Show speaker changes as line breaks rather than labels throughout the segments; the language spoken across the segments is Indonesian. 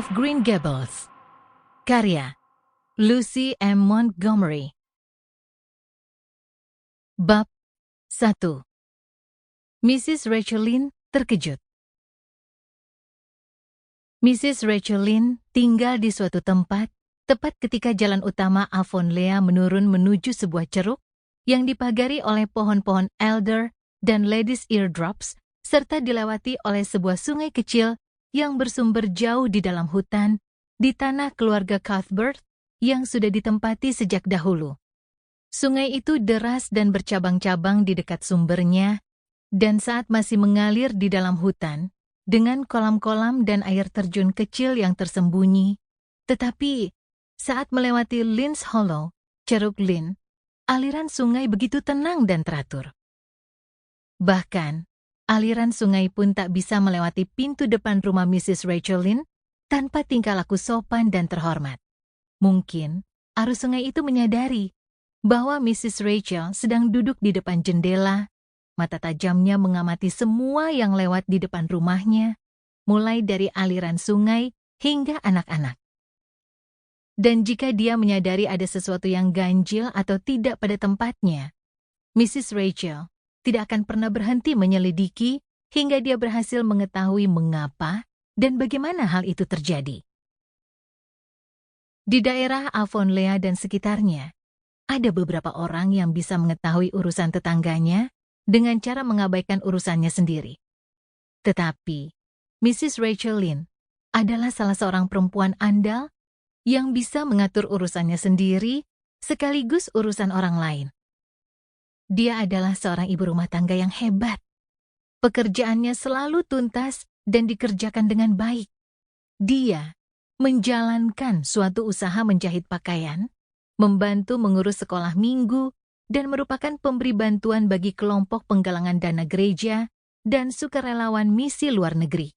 of Green Gables. Karya Lucy M. Montgomery. Bab 1. Mrs. Rachel Lynn terkejut. Mrs. Rachel Lynn tinggal di suatu tempat tepat ketika jalan utama Avonlea menurun menuju sebuah ceruk yang dipagari oleh pohon-pohon elder dan ladies eardrops serta dilewati oleh sebuah sungai kecil yang bersumber jauh di dalam hutan di tanah keluarga Cuthbert yang sudah ditempati sejak dahulu. Sungai itu deras dan bercabang-cabang di dekat sumbernya, dan saat masih mengalir di dalam hutan, dengan kolam-kolam dan air terjun kecil yang tersembunyi, tetapi saat melewati Lynn's Hollow, Ceruk Lynn, aliran sungai begitu tenang dan teratur. Bahkan, aliran sungai pun tak bisa melewati pintu depan rumah Mrs. Rachel Lynn tanpa tingkah laku sopan dan terhormat. Mungkin, arus sungai itu menyadari bahwa Mrs. Rachel sedang duduk di depan jendela, mata tajamnya mengamati semua yang lewat di depan rumahnya, mulai dari aliran sungai hingga anak-anak. Dan jika dia menyadari ada sesuatu yang ganjil atau tidak pada tempatnya, Mrs. Rachel tidak akan pernah berhenti menyelidiki hingga dia berhasil mengetahui mengapa dan bagaimana hal itu terjadi. Di daerah Avonlea dan sekitarnya, ada beberapa orang yang bisa mengetahui urusan tetangganya dengan cara mengabaikan urusannya sendiri. Tetapi, Mrs. Rachel Lynn adalah salah seorang perempuan andal yang bisa mengatur urusannya sendiri sekaligus urusan orang lain. Dia adalah seorang ibu rumah tangga yang hebat. Pekerjaannya selalu tuntas dan dikerjakan dengan baik. Dia menjalankan suatu usaha menjahit pakaian, membantu mengurus sekolah minggu, dan merupakan pemberi bantuan bagi kelompok penggalangan dana gereja dan sukarelawan misi luar negeri.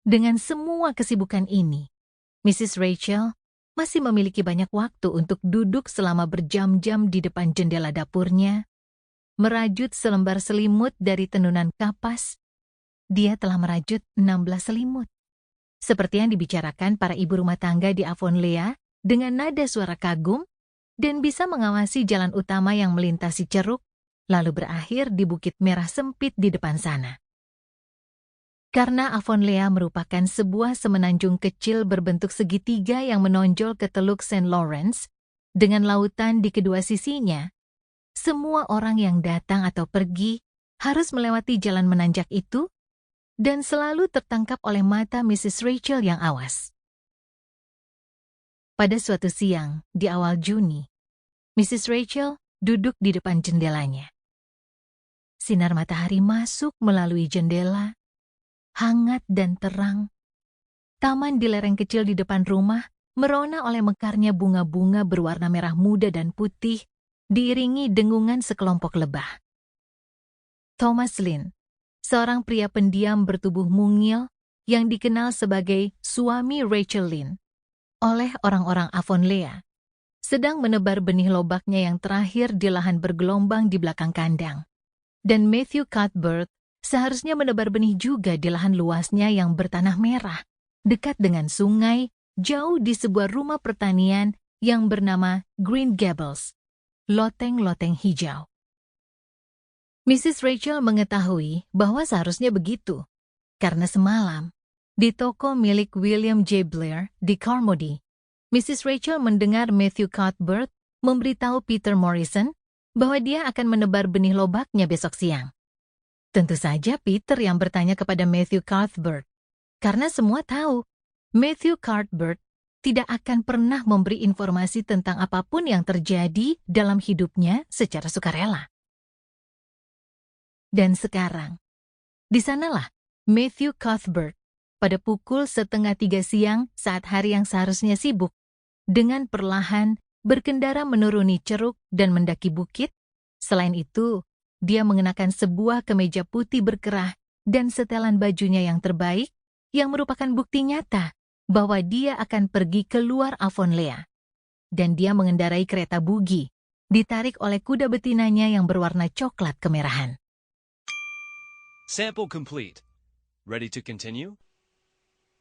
Dengan semua kesibukan ini, Mrs. Rachel masih memiliki banyak waktu untuk duduk selama berjam-jam di depan jendela dapurnya, merajut selembar selimut dari tenunan kapas. Dia telah merajut 16 selimut. Seperti yang dibicarakan para ibu rumah tangga di Avonlea dengan nada suara kagum, dan bisa mengawasi jalan utama yang melintasi ceruk, lalu berakhir di bukit merah sempit di depan sana. Karena Avonlea merupakan sebuah semenanjung kecil berbentuk segitiga yang menonjol ke Teluk St. Lawrence, dengan lautan di kedua sisinya, semua orang yang datang atau pergi harus melewati jalan menanjak itu, dan selalu tertangkap oleh mata Mrs. Rachel yang awas. Pada suatu siang, di awal Juni, Mrs. Rachel duduk di depan jendelanya. Sinar matahari masuk melalui jendela, hangat dan terang. Taman di lereng kecil di depan rumah merona oleh mekarnya bunga-bunga berwarna merah muda dan putih, diiringi dengungan sekelompok lebah. Thomas Lynn, seorang pria pendiam bertubuh mungil yang dikenal sebagai suami Rachel Lynn oleh orang-orang Avonlea, sedang menebar benih lobaknya yang terakhir di lahan bergelombang di belakang kandang. Dan Matthew Cuthbert seharusnya menebar benih juga di lahan luasnya yang bertanah merah, dekat dengan sungai, jauh di sebuah rumah pertanian yang bernama Green Gables, loteng-loteng hijau. Mrs. Rachel mengetahui bahwa seharusnya begitu, karena semalam, di toko milik William J. Blair di Carmody, Mrs. Rachel mendengar Matthew Cuthbert memberitahu Peter Morrison bahwa dia akan menebar benih lobaknya besok siang. Tentu saja Peter yang bertanya kepada Matthew Cuthbert, karena semua tahu Matthew Cuthbert tidak akan pernah memberi informasi tentang apapun yang terjadi dalam hidupnya secara sukarela. Dan sekarang, di sanalah Matthew Cuthbert pada pukul 2:30 siang saat hari yang seharusnya sibuk, dengan perlahan berkendara menuruni ceruk dan mendaki bukit. Selain itu, dia mengenakan sebuah kemeja putih berkerah dan setelan bajunya yang terbaik, yang merupakan bukti nyata bahwa dia akan pergi keluar Avonlea. Dan dia mengendarai kereta bugi, ditarik oleh kuda betinanya yang berwarna coklat kemerahan.
Sample complete. Ready to continue?